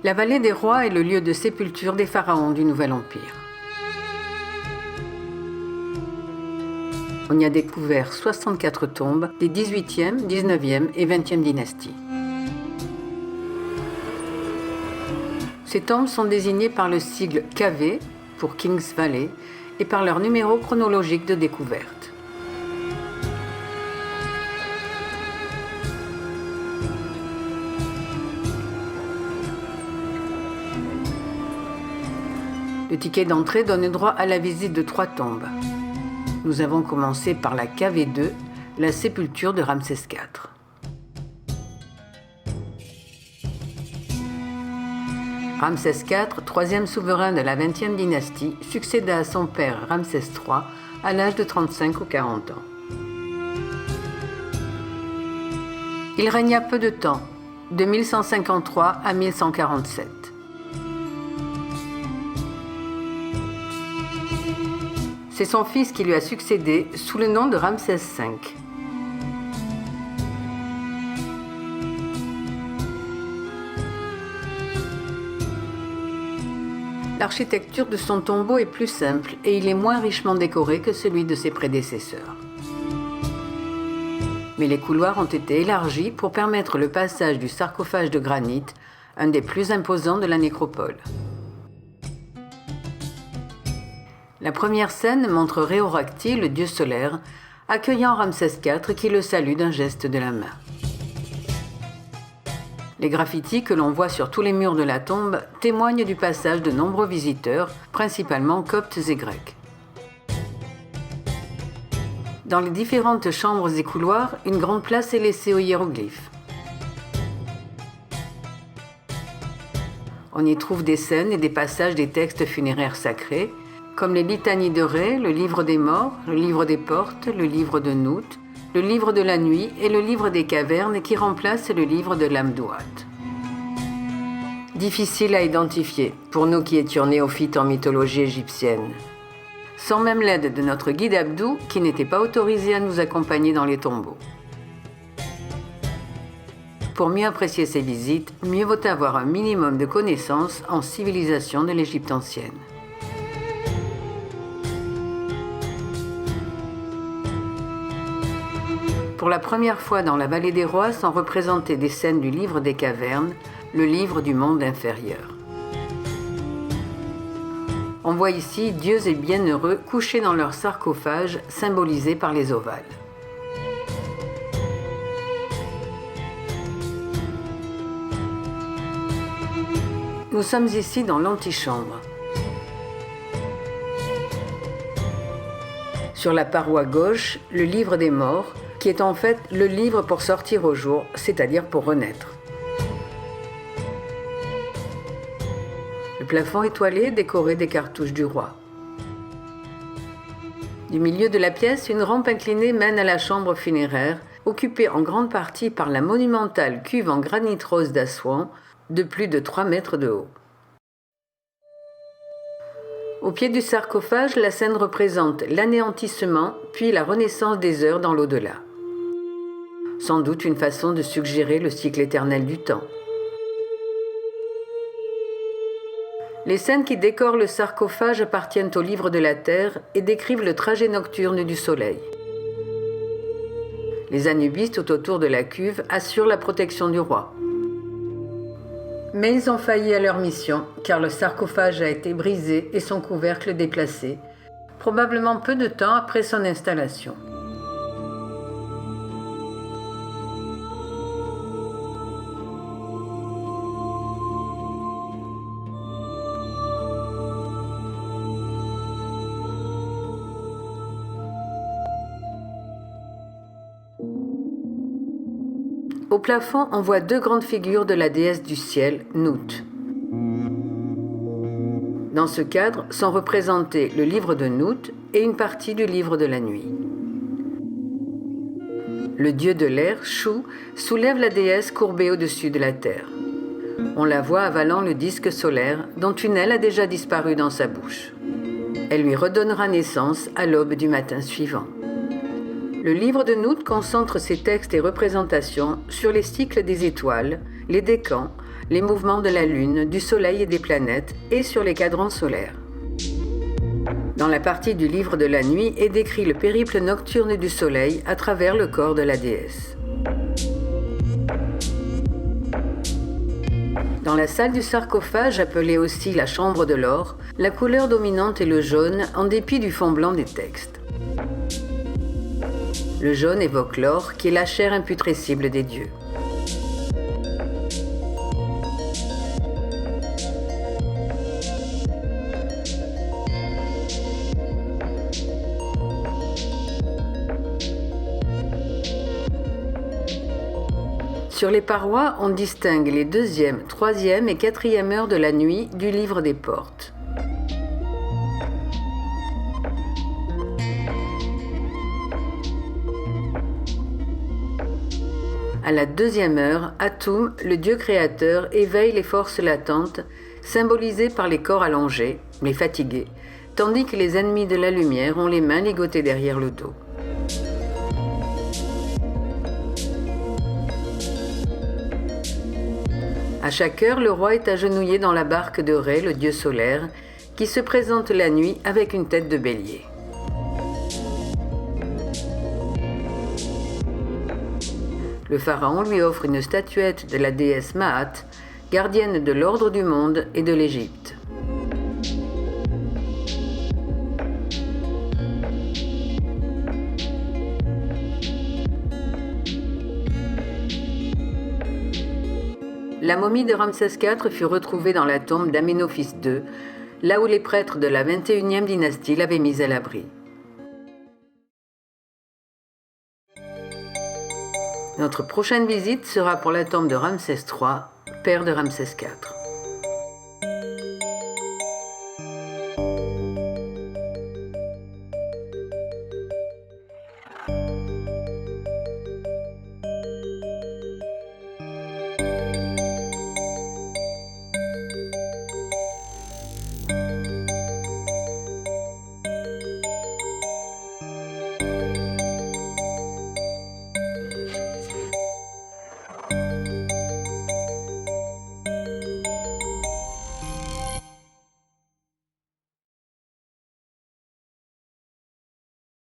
La vallée des rois est le lieu de sépulture des pharaons du Nouvel Empire. On y a découvert 64 tombes des 18e, 19e et 20e dynasties. Ces tombes sont désignées par le sigle KV pour Kings Valley et par leur numéro chronologique de découverte. Le ticket d'entrée donne droit à la visite de 3 tombes. Nous avons commencé par la KV2, la sépulture de Ramsès IV. Ramsès IV, troisième souverain de la 20e dynastie, succéda à son père Ramsès III à l'âge de 35 ou 40 ans. Il régna peu de temps, de 1153 à 1147. C'est son fils qui lui a succédé sous le nom de Ramsès V. L'architecture de son tombeau est plus simple et il est moins richement décoré que celui de ses prédécesseurs. Mais les couloirs ont été élargis pour permettre le passage du sarcophage de granit, un des plus imposants de la nécropole. La première scène montre Réoracti, le dieu solaire, accueillant Ramsès IV qui le salue d'un geste de la main. Les graffitis que l'on voit sur tous les murs de la tombe témoignent du passage de nombreux visiteurs, principalement coptes et grecs. Dans les différentes chambres et couloirs, une grande place est laissée aux hiéroglyphes. On y trouve des scènes et des passages des textes funéraires sacrés, comme les litanies de Ré, le livre des morts, le livre des portes, le livre de Nout, le livre de la nuit et le livre des cavernes qui remplacent le livre de l'Amduat. Difficile à identifier pour nous qui étions néophytes en mythologie égyptienne. Sans même l'aide de notre guide Abdou qui n'était pas autorisé à nous accompagner dans les tombeaux. Pour mieux apprécier ces visites, mieux vaut avoir un minimum de connaissances en civilisation de l'Égypte ancienne. Pour la première fois dans la vallée des rois sont représentées des scènes du livre des cavernes, le livre du monde inférieur. On voit ici dieux et bienheureux couchés dans leurs sarcophages symbolisés par les ovales. Nous sommes ici dans l'antichambre. Sur la paroi gauche, le livre des morts, qui est en fait le livre pour sortir au jour, c'est-à-dire pour renaître. Le plafond étoilé décoré des cartouches du roi. Du milieu de la pièce, une rampe inclinée mène à la chambre funéraire, occupée en grande partie par la monumentale cuve en granit rose d'Assouan, de plus de 3 mètres de haut. Au pied du sarcophage, la scène représente l'anéantissement, puis la renaissance des heures dans l'au-delà. Sans doute une façon de suggérer le cycle éternel du temps. Les scènes qui décorent le sarcophage appartiennent au livre de la terre et décrivent le trajet nocturne du soleil. Les Anubis tout autour de la cuve assurent la protection du roi. Mais ils ont failli à leur mission, car le sarcophage a été brisé et son couvercle déplacé, probablement peu de temps après son installation. Au plafond, on voit 2 grandes figures de la déesse du ciel, Nout. Dans ce cadre sont représentés le livre de Nout et une partie du livre de la nuit. Le dieu de l'air, Chou, soulève la déesse courbée au-dessus de la terre. On la voit avalant le disque solaire dont une aile a déjà disparu dans sa bouche. Elle lui redonnera naissance à l'aube du matin suivant. Le livre de Nout concentre ses textes et représentations sur les cycles des étoiles, les décans, les mouvements de la Lune, du Soleil et des planètes, et sur les cadrans solaires. Dans la partie du livre de la nuit est décrit le périple nocturne du Soleil à travers le corps de la déesse. Dans la salle du sarcophage, appelée aussi la chambre de l'or, la couleur dominante est le jaune en dépit du fond blanc des textes. Le jaune évoque l'or, qui est la chair imputrescible des dieux. Sur les parois, on distingue les 2e, 3e et 4e heures de la nuit du livre des portes. À la 2e heure, Atum, le dieu créateur, éveille les forces latentes, symbolisées par les corps allongés, mais fatigués, tandis que les ennemis de la lumière ont les mains ligotées derrière le dos. À chaque heure, le roi est agenouillé dans la barque de Ré, le dieu solaire, qui se présente la nuit avec une tête de bélier. Le pharaon lui offre une statuette de la déesse Maat, gardienne de l'ordre du monde et de l'Égypte. La momie de Ramsès IV fut retrouvée dans la tombe d'Aménophis II, là où les prêtres de la 21e dynastie l'avaient mise à l'abri. Notre prochaine visite sera pour la tombe de Ramsès III, père de Ramsès IV.